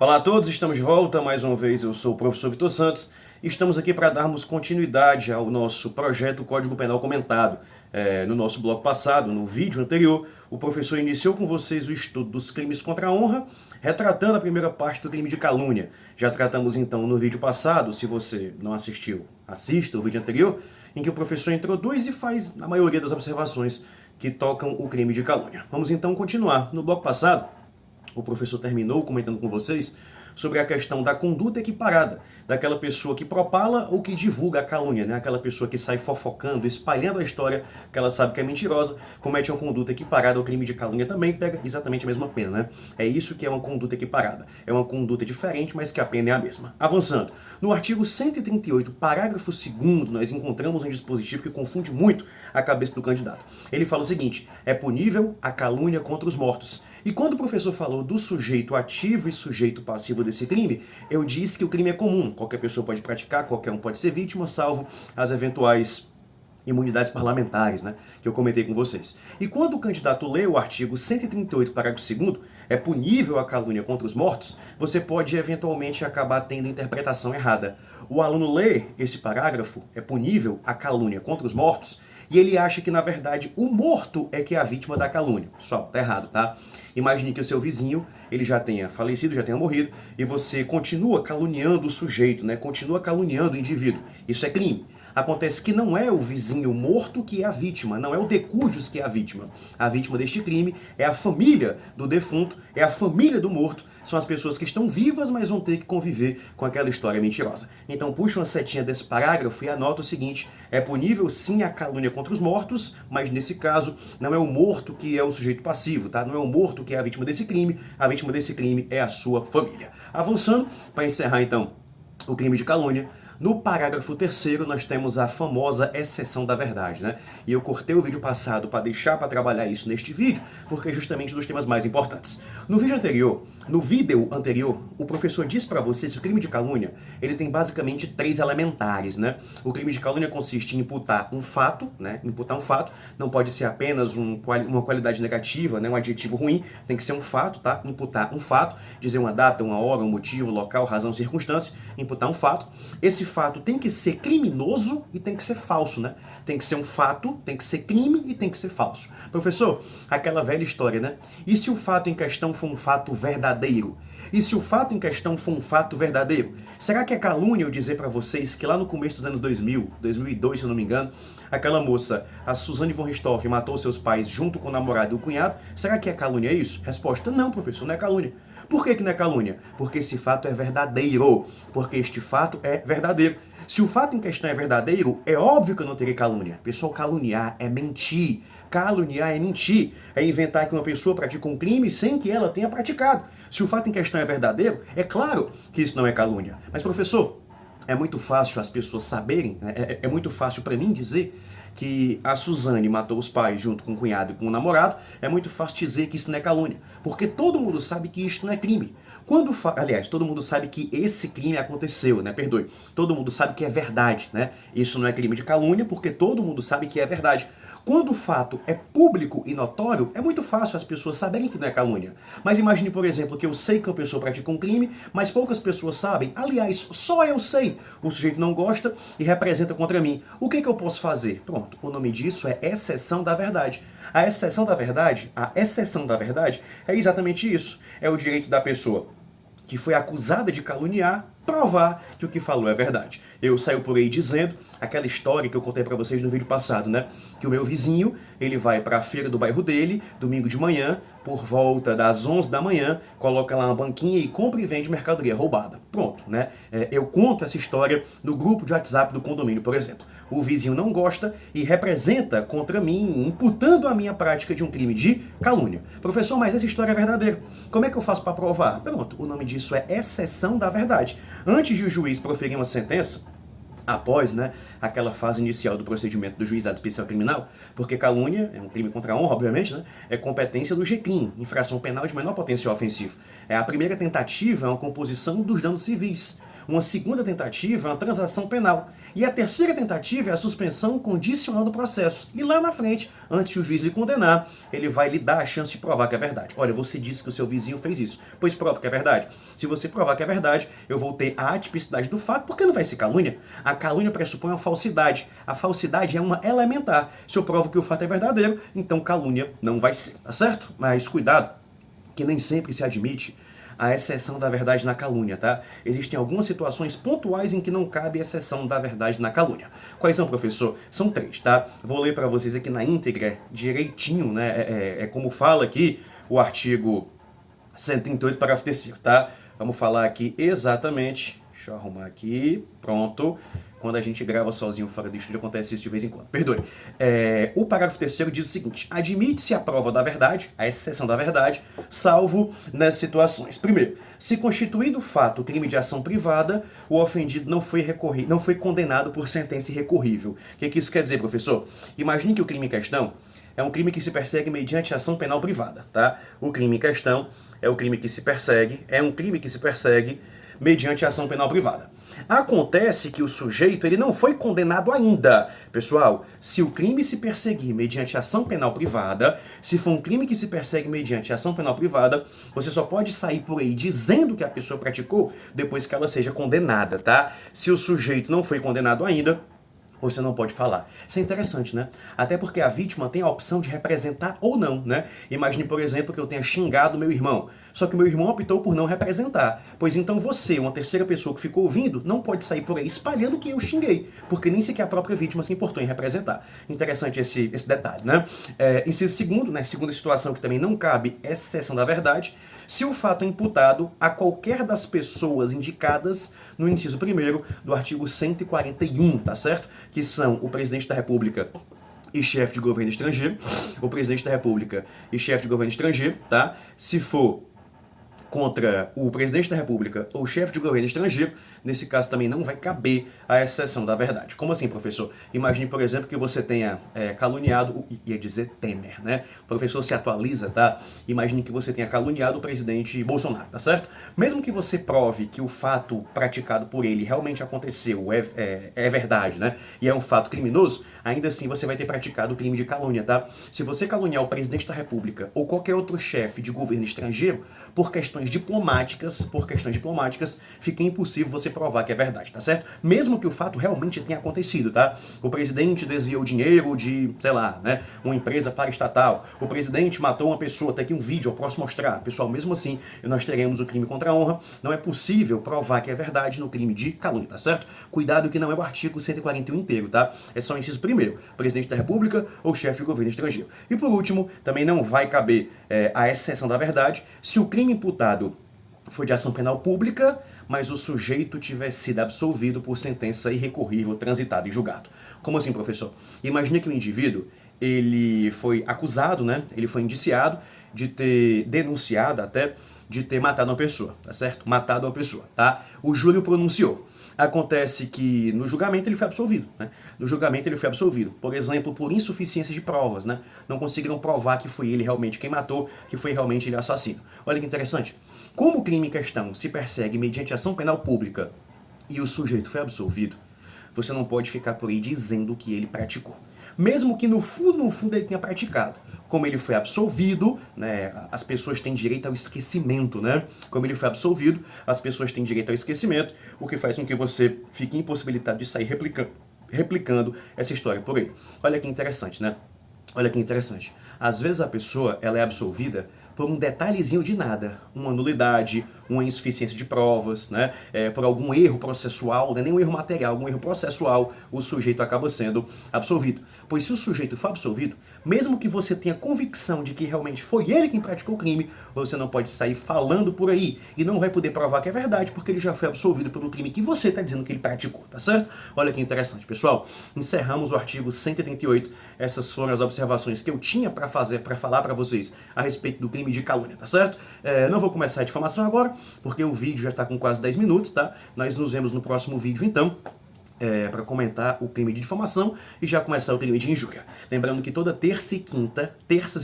Olá a todos, estamos de volta. Mais uma vez eu sou o professor Vitor Santos e estamos aqui para darmos continuidade ao nosso projeto Código Penal Comentado. No nosso bloco passado, no vídeo anterior, o professor iniciou com vocês o estudo dos crimes contra a honra, retratando a primeira parte do crime de calúnia. Já tratamos então no vídeo passado, se você não assistiu, assista o vídeo anterior, em que o professor introduz e faz a maioria das observações que tocam o crime de calúnia. Vamos então continuar. No bloco passado, o professor terminou comentando com vocês sobre a questão da conduta equiparada, daquela pessoa que propala ou que divulga a calúnia, né? Aquela pessoa que sai fofocando, espalhando a história que ela sabe que é mentirosa, comete uma conduta equiparada ao crime de calúnia, também pega exatamente a mesma pena, né? É isso que é uma conduta equiparada. É uma conduta diferente, mas que a pena é a mesma. Avançando. No artigo 138, parágrafo 2º, nós encontramos um dispositivo que confunde muito a cabeça do candidato. Ele fala o seguinte: é punível a calúnia contra os mortos. E quando o professor falou do sujeito ativo e sujeito passivo desse crime, eu disse que o crime é comum. Qualquer pessoa pode praticar, qualquer um pode ser vítima, salvo as eventuais imunidades parlamentares, né, que eu comentei com vocês. E quando o candidato lê o artigo 138, parágrafo 2º, é punível a calúnia contra os mortos, você pode eventualmente acabar tendo interpretação errada. O aluno lê esse parágrafo, é punível a calúnia contra os mortos, e ele acha que, na verdade, o morto é que é a vítima da calúnia. Só, tá errado, tá? Imagine que o seu vizinho, ele já tenha falecido, já tenha morrido, e você continua caluniando o sujeito, né? Continua caluniando o indivíduo. Isso é crime. Acontece que não é o vizinho morto que é a vítima, não é o decúdios que é a vítima. A vítima deste crime é a família do defunto, é a família do morto, são as pessoas que estão vivas, mas vão ter que conviver com aquela história mentirosa. Então puxa uma setinha desse parágrafo e anota o seguinte: é punível sim a calúnia contra os mortos, mas nesse caso não é o morto que é o sujeito passivo, tá? Não é o morto que é a vítima desse crime, a vítima desse crime é a sua família. Avançando, para encerrar então o crime de calúnia, no parágrafo 3º nós temos a famosa exceção da verdade, né? E eu cortei o vídeo passado para deixar para trabalhar isso neste vídeo, porque é justamente um dos temas mais importantes. No vídeo anterior, o professor disse para vocês que o crime de calúnia, ele tem basicamente 3 elementares, né? O crime de calúnia consiste em imputar um fato, né? Imputar um fato, não pode ser apenas uma qualidade negativa, né? Um adjetivo ruim, tem que ser um fato, tá? Imputar um fato, dizer uma data, uma hora, um motivo, local, razão, circunstância, imputar um fato. Esse fato tem que ser criminoso e tem que ser falso, né? Tem que ser um fato, tem que ser crime e tem que ser falso. Professor, aquela velha história, né? E se o fato em questão for um fato verdadeiro? E se o fato em questão for um fato verdadeiro? Será que é calúnia eu dizer para vocês que lá no começo dos anos 2000, 2002, se eu não me engano, aquela moça, a Suzane von Richthofen, matou seus pais junto com o namorado e o cunhado? Será que é calúnia isso? Resposta: não, professor, não é calúnia. Por que não é calúnia? Porque esse fato é verdadeiro. Porque este fato é verdadeiro. Se o fato em questão é verdadeiro, é óbvio que eu não terei calúnia. Pessoal, caluniar é mentir. Caluniar é mentir. É inventar que uma pessoa pratica um crime sem que ela tenha praticado. Se o fato em questão é verdadeiro, é claro que isso não é calúnia. Mas, professor, é muito fácil as pessoas saberem, né? É muito fácil para mim dizer que a Suzane matou os pais junto com o cunhado e com o namorado. É muito fácil dizer que isso não é calúnia, porque todo mundo sabe que isso não é crime. Aliás, todo mundo sabe que esse crime aconteceu, né? Perdoe. Todo mundo sabe que é verdade, né? Isso não é crime de calúnia, porque todo mundo sabe que é verdade. Quando o fato é público e notório, é muito fácil as pessoas saberem que não é calúnia. Mas imagine, por exemplo, que eu sei que uma pessoa pratica um crime, mas poucas pessoas sabem. Aliás, só eu sei. O sujeito não gosta e representa contra mim. O que eu posso fazer? Pronto, o nome disso é exceção da verdade. A exceção da verdade é exatamente isso. É o direito da pessoa que foi acusada de caluniar provar que o que falou é verdade. Eu saio por aí dizendo aquela história que eu contei pra vocês no vídeo passado, né? Que o meu vizinho, ele vai pra feira do bairro dele, domingo de manhã, por volta das 11 da manhã, coloca lá uma banquinha e compra e vende mercadoria roubada. Pronto, né? Eu conto essa história no grupo de WhatsApp do condomínio, por exemplo. O vizinho não gosta e representa contra mim, imputando a minha prática de um crime de calúnia. Professor, mas essa história é verdadeira. Como é que eu faço para provar? Pronto, o nome disso é exceção da verdade. Antes de o juiz proferir uma sentença, após, né, aquela fase inicial do procedimento do juizado especial criminal, porque calúnia é um crime contra a honra, obviamente, né, é competência do GCRIM, infração penal de menor potencial ofensivo. A primeira tentativa é uma composição dos danos civis. Uma segunda tentativa é uma transação penal. E a terceira tentativa é a suspensão condicional do processo. E lá na frente, antes que o juiz lhe condenar, ele vai lhe dar a chance de provar que é verdade. Olha, você disse que o seu vizinho fez isso, pois prova que é verdade. Se você provar que é verdade, eu vou ter a atipicidade do fato, porque não vai ser calúnia. A calúnia pressupõe uma falsidade. A falsidade é uma elementar. Se eu provo que o fato é verdadeiro, então calúnia não vai ser, tá certo? Mas cuidado, que nem sempre se admite a exceção da verdade na calúnia, tá? Existem algumas situações pontuais em que não cabe exceção da verdade na calúnia. Quais são, professor? São 3, tá? Vou ler para vocês aqui na íntegra, direitinho, né? É como fala aqui o artigo 138, parágrafo 3º, tá? Vamos falar aqui exatamente. Deixa eu arrumar aqui. Pronto. Quando a gente grava sozinho fora do estúdio, acontece isso de vez em quando. Perdoe. O parágrafo 3º diz o seguinte: admite-se a prova da verdade, a exceção da verdade, salvo nas situações. Primeiro, se constituído o fato crime de ação privada, o ofendido não foi condenado por sentença irrecorrível. O que isso quer dizer, professor? Imagine que o crime em questão é um crime que se persegue mediante ação penal privada, tá? O crime em questão é um crime que se persegue mediante ação penal privada. Acontece que o sujeito ele não foi condenado ainda. Pessoal, se o crime se perseguir mediante ação penal privada, se for um crime que se persegue mediante ação penal privada, você só pode sair por aí dizendo que a pessoa praticou depois que ela seja condenada, tá? Se o sujeito não foi condenado ainda, você não pode falar. Isso é interessante, né? Até porque a vítima tem a opção de representar ou não, né? Imagine, por exemplo, que eu tenha xingado meu irmão. Só que meu irmão optou por não representar. Pois então você, uma terceira pessoa que ficou ouvindo, não pode sair por aí espalhando que eu xinguei. Porque nem sequer a própria vítima se importou em representar. Interessante esse detalhe, né? Inciso segundo, né? Segunda situação que também não cabe exceção da verdade. Se o fato é imputado a qualquer das pessoas indicadas no inciso 1º do artigo 141, tá certo? Que são o presidente da República e chefe de governo estrangeiro, o presidente da República e chefe de governo estrangeiro, tá? Se for contra o presidente da República ou chefe de governo estrangeiro, nesse caso também não vai caber a exceção da verdade. Como assim, professor? Imagine, por exemplo, que você tenha caluniado, ia dizer Temer, né? O professor se atualiza, tá? Imagine que você tenha caluniado o presidente Bolsonaro, tá certo? Mesmo que você prove que o fato praticado por ele realmente aconteceu, é verdade, né? E é um fato criminoso, ainda assim você vai ter praticado o crime de calúnia, tá? Se você caluniar o presidente da República ou qualquer outro chefe de governo estrangeiro, por questões diplomáticas, fica impossível você provar que é verdade, tá certo? Mesmo que o fato realmente tenha acontecido, tá? O presidente desviou dinheiro de, sei lá, né, uma empresa paraestatal. O presidente matou uma pessoa, até aqui um vídeo, eu posso mostrar. Pessoal, mesmo assim, nós teremos o crime contra a honra. Não é possível provar que é verdade no crime de calúnia, tá certo? Cuidado que não é o artigo 141 inteiro, tá? É só o inciso 1º, presidente da República ou chefe de governo estrangeiro. E por último, também não vai caber a exceção da verdade se o crime imputado foi de ação penal pública, mas o sujeito tiver sido absolvido por sentença irrecorrível, transitada e julgado. Como assim, professor? Imagine que o indivíduo, ele foi acusado, né? Ele foi indiciado de ter denunciado até, de ter matado uma pessoa, tá certo? Matado uma pessoa, tá? O júri o pronunciou. Acontece que no julgamento ele foi absolvido, né? No julgamento ele foi absolvido, por exemplo, por insuficiência de provas, né? Não conseguiram provar que foi ele realmente quem matou, que foi realmente ele assassino. Olha que interessante. Como o crime em questão se persegue mediante ação penal pública e o sujeito foi absolvido, você não pode ficar por aí dizendo que ele praticou. Mesmo que no fundo ele tenha praticado. Como ele foi absolvido, né, as pessoas têm direito ao esquecimento, né? Como ele foi absolvido, as pessoas têm direito ao esquecimento, o que faz com que você fique impossibilitado de sair replicando essa história por aí. Olha que interessante, né? Olha que interessante. Às vezes a pessoa ela é absolvida por um detalhezinho de nada, uma nulidade, uma insuficiência de provas, né? Por algum erro processual, não é nem um erro material, algum erro processual, o sujeito acaba sendo absolvido. Pois se o sujeito for absolvido, mesmo que você tenha convicção de que realmente foi ele quem praticou o crime, você não pode sair falando por aí e não vai poder provar que é verdade, porque ele já foi absolvido pelo crime que você está dizendo que ele praticou, tá certo? Olha que interessante, pessoal. Encerramos o artigo 138. Essas foram as observações que eu tinha para falar para vocês a respeito do crime de calúnia, tá certo? Não vou começar a difamação agora, porque o vídeo já está com quase 10 minutos, tá? Nós nos vemos no próximo vídeo, então. para comentar o crime de difamação e já começar o crime de injúria. Lembrando que toda terças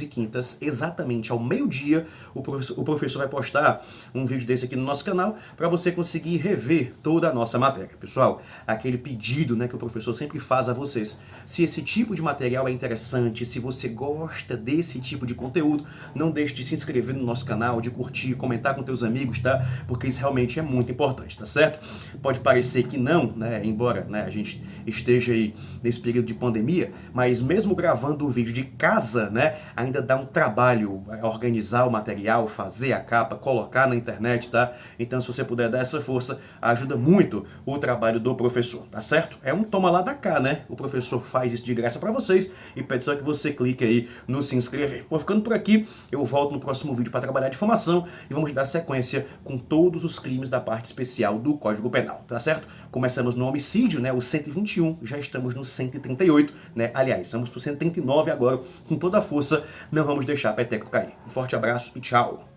e quintas, exatamente ao meio-dia, o professor vai postar um vídeo desse aqui no nosso canal para você conseguir rever toda a nossa matéria. Pessoal, aquele pedido, né, que o professor sempre faz a vocês. Se esse tipo de material é interessante, se você gosta desse tipo de conteúdo, não deixe de se inscrever no nosso canal, de curtir, comentar com teus amigos, tá? Porque isso realmente é muito importante, tá certo? Pode parecer que não, né, embora a gente esteja aí nesse período de pandemia, mas mesmo gravando o vídeo de casa, né, ainda dá um trabalho organizar o material, fazer a capa, colocar na internet, tá? Então se você puder dar essa força, ajuda muito o trabalho do professor, tá certo? É um toma lá da cá, né? O professor faz isso de graça para vocês e pede só que você clique aí no se inscrever. Vou ficando por aqui, eu volto no próximo vídeo para trabalhar de difamação e vamos dar sequência com todos os crimes da parte especial do Código Penal, tá certo? Começamos no homicídio, né, o 121, já estamos no 138, né, aliás, estamos pro 139 agora, com toda a força, não vamos deixar a peteca cair. Um forte abraço e tchau!